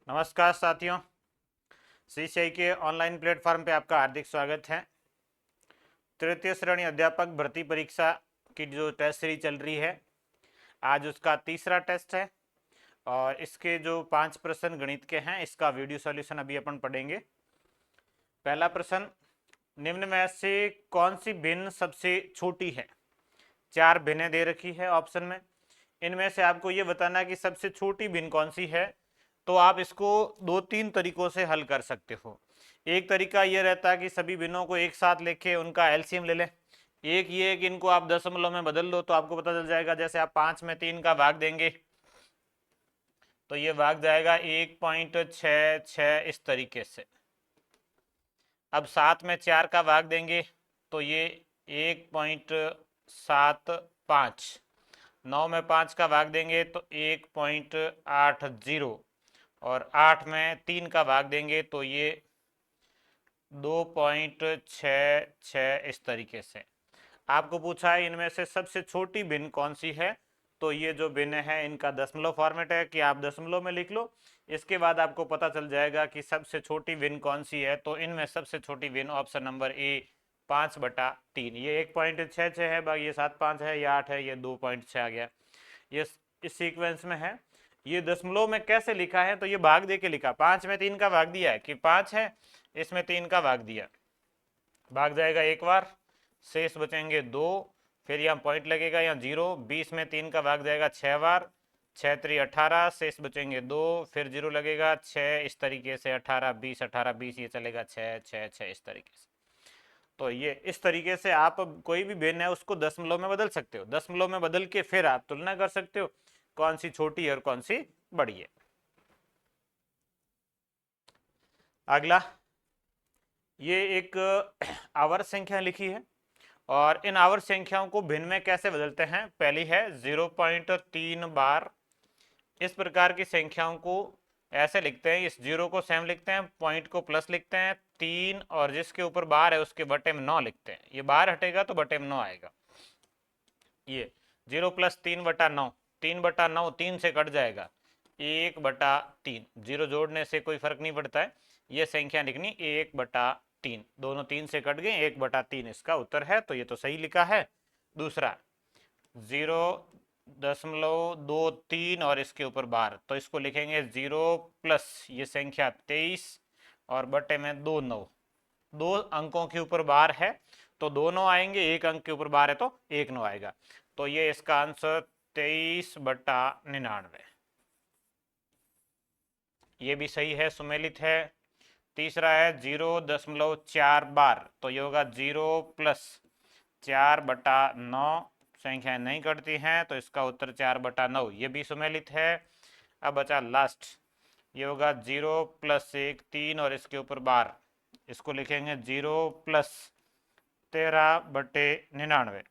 नमस्कार साथियों, सीसीआई के ऑनलाइन प्लेटफॉर्म पे आपका हार्दिक स्वागत है। तृतीय श्रेणी अध्यापक भर्ती परीक्षा की जो टेस्ट सीरीज चल रही है, आज उसका तीसरा टेस्ट है और इसके जो 5 प्रश्न गणित के हैं, इसका वीडियो सॉल्यूशन अभी अपन पढ़ेंगे। पहला प्रश्न, निम्न में से कौन सी भिन्न सबसे छोटी है? 4 भिन्नें दे रखी है ऑप्शन में। इनमें से आपको ये बताना कि सबसे छोटी भिन्न कौन सी है। तो आप इसको 2-3 तरीकों से हल कर सकते हो। एक तरीका ये रहता है कि सभी भिन्नों को एक साथ लेके उनका एलसीएम ले लें। एक ये है कि इनको आप दशमलव में बदल दो, तो आपको पता चल जाएगा। जैसे आप 5 में 3 का भाग देंगे तो ये भाग जाएगा 1.66 इस तरीके से। अब 7 में 4 का भाग देंगे तो ये 1.75। 9 में 5 का भाग देंगे तो 1.80 और 8 में 3 का भाग देंगे तो ये 2.66 इस तरीके से। आपको पूछा है इनमें से सबसे छोटी भिन्न कौन सी है, तो ये जो भिन्न है इनका दशमलव फॉर्मेट है कि आप दशमलव में लिख लो। इसके बाद आपको पता चल जाएगा कि सबसे छोटी भिन्न कौन सी है। तो इनमें सबसे छोटी भिन्न ऑप्शन नंबर ए 5/3। ये 1.66 है भाई, ये 7/5 है, ये 8 है, ये 2.6 आ गया। ये इस सीक्वेंस में है। ये दशमलव में कैसे लिखा है, तो ये भाग दे के लिखा। 5 में 3 का भाग दिया है कि 5 है, इसमें 3 का भाग दिया, भाग जाएगा एक बार, शेष बचेंगे 2। फिर यहाँ पॉइंट लगेगा, यहाँ 0। 20 में 3 का भाग जाएगा 6 बार, 6×3 18, शेष बचेंगे 2। फिर 0 लगेगा 6 इस तरीके से, 18 20 18 20, ये चलेगा 6 6 6 इस तरीके से। तो ये इस तरीके से आप कोई भी भिन्न है उसको दशमलव में बदल सकते हो। दशमलव में बदल के फिर आप तुलना कर सकते हो कौन सी छोटी है और कौन सी बड़ी है। अगला, ये एक आवर्त संख्या लिखी है और इन आवर्त संख्याओं को भिन्न में कैसे बदलते हैं। पहली है 0.3 बार। इस प्रकार की संख्याओं को ऐसे लिखते हैं, इस 0 को सेम लिखते हैं, पॉइंट को प्लस लिखते हैं, 3 और जिसके ऊपर बार है उसके बटे में 9 लिखते हैं। ये बार हटेगा तो बटे में 9 आएगा। ये 0 + 3/9, 3/9 3 से कट जाएगा, 1/3। 0 जोड़ने से कोई फर्क नहीं पड़ता है। ये संख्या लिखनी 1/3, दोनों 3 से कट गए, 1/3 इसका उत्तर है। तो ये तो सही लिखा है। दूसरा 0.23 और इसके ऊपर बार, तो इसको लिखेंगे 0 + ये संख्या 23 और बटे में 2 9। 2 अंकों के ऊपर बार है तो 2 9 आएंगे, 1 अंक के ऊपर बार है तो 1 9 आएगा। तो ये इसका आंसर 23/99, ये भी सही है, सुमेलित है। तीसरा है 0.4 बार, तो ये होगा 0 + 4/9। संख्याएं नहीं कटती हैं तो इसका उत्तर 4/9, ये भी सुमेलित है। अब बचा लास्ट, ये होगा 0 + 1 3 और इसके ऊपर बार, इसको लिखेंगे 0 + 13/99।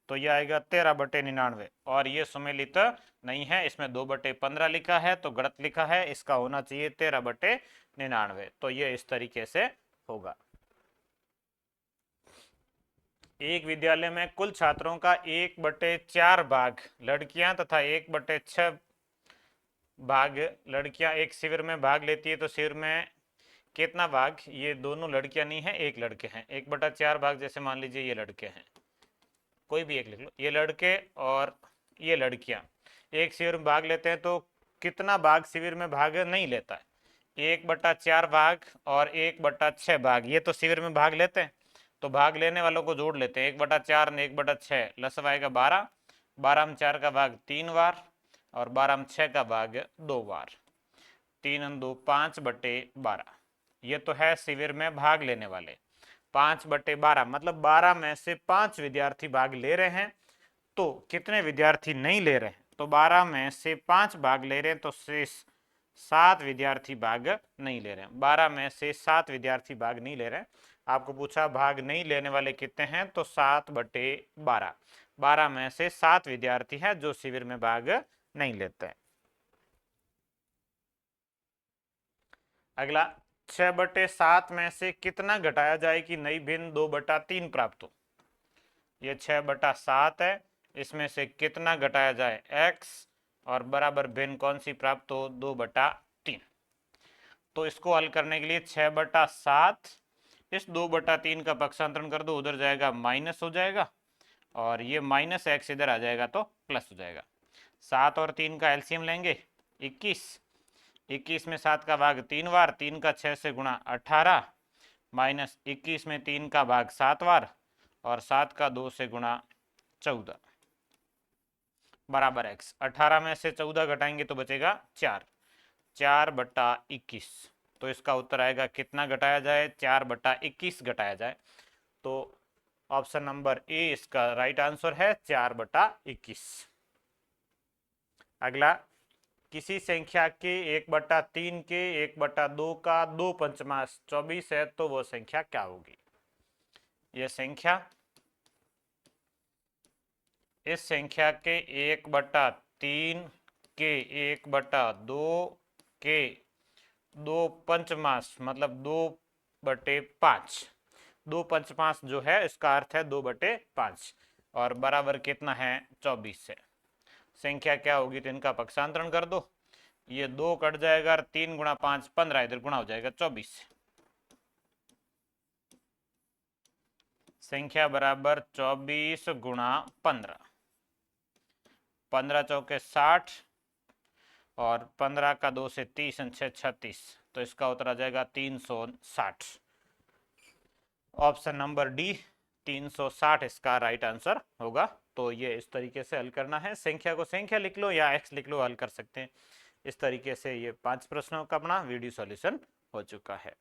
तो ये आएगा 13/99 और ये सुमेलित नहीं है, इसमें 2/15 लिखा है तो गलत लिखा है। इसका होना चाहिए 13/99। तो ये इस तरीके से होगा। एक विद्यालय में कुल छात्रों का 1/4 भाग लड़कियां तथा 1/6 भाग लड़कियां एक शिविर में भाग लेती है। तो शिविर में कितना भाग, ये दोनों लड़कियां नहीं है, एक लड़के हैं। 1/4 भाग, जैसे मान लीजिए ये लड़के हैं, कोई भी एक लिख लो, ये लड़के और ये लड़कियां एक शिविर में भाग लेते हैं। तो कितना भाग शिविर में भाग नहीं लेता है? 1/4 भाग और 1/6 भाग, ये तो शिविर में भाग लेते हैं। तो भाग लेने वालों को जोड़ लेते हैं, 1/4 ने 1/6, लसव आएगा 12। 12 में 4 का भाग 3 बार और 12 में 6 का भाग 2 बार। 3 2 5/12, ये तो है शिविर में भाग लेने वाले। 5/12 मतलब 12 में से 5 विद्यार्थी भाग ले रहे हैं। तो कितने विद्यार्थी नहीं ले रहे हैं? तो 12 में से 5 भाग ले रहे हैं तो शेष 7 विद्यार्थी भाग नहीं ले रहे हैं। 12 में से 7 विद्यार्थी भाग नहीं ले रहे हैं। आपको पूछा भाग नहीं लेने वाले कितने हैं, तो 7/12। 12 में से 7 विद्यार्थी हैं जो शिविर में भाग नहीं लेते हैं। अगला, 6/7 में से कितना घटाया जाए कि नई भिन्न 2/3 प्राप्त हो? ये 6/7 है, इसमें से कितना घटाया जाए? x और बराबर भिन्न कौन सी प्राप्त हो, 2/3। तो इसको हल करने के लिए 6/7, इस 2/3 का पक्षांतरण कर दो, उधर जाएगा माइनस हो जाएगा, और ये माइनस एक्स इधर आ जाएगा तो प्लस हो जाएगा। 7 और 3 का एलसीएम लेंगे, 21। 21 में 7 का भाग 3 बार, 3 का 6 से गुणा 18, माइनस 21 में 3 का भाग 7 बार, और 7 का 2 से गुणा 14, बराबर एक्स। 18 में से 14 घटाएंगे तो बचेगा 4, 4/21। तो इसका उत्तर आएगा कितना घटाया जाए, 4/21 घटाया जाए। तो ऑप्शन नंबर ए इसका राइट आंसर है, 4/21। अगला, किसी संख्या के 1/3 के 1/2 का 2/5 24 है, तो वो संख्या क्या होगी। ये संख्या, इस संख्या के 1/3 के 1/2 के 2/5 मतलब 2/5, 2/5 जो है इसका अर्थ है 2/5, और बराबर कितना है, 24 से। संख्या क्या होगी, तो इनका पक्षांतरण कर दो, ये 2 कट जाएगा, 3 गुणा 5 15, इधर गुणा हो जाएगा 24 से। संख्या बराबर 24 गुणा 15, 15 चौके 60, और 15 का 2 से 30, 6 36, तो इसका उत्तर आ जाएगा 360। ऑप्शन नंबर डी 360 इसका राइट आंसर होगा। तो ये इस तरीके से हल करना है, संख्या को संख्या लिख लो या एक्स लिख लो, हल कर सकते हैं। इस तरीके से ये 5 प्रश्नों का अपना वीडियो सॉल्यूशन हो चुका है।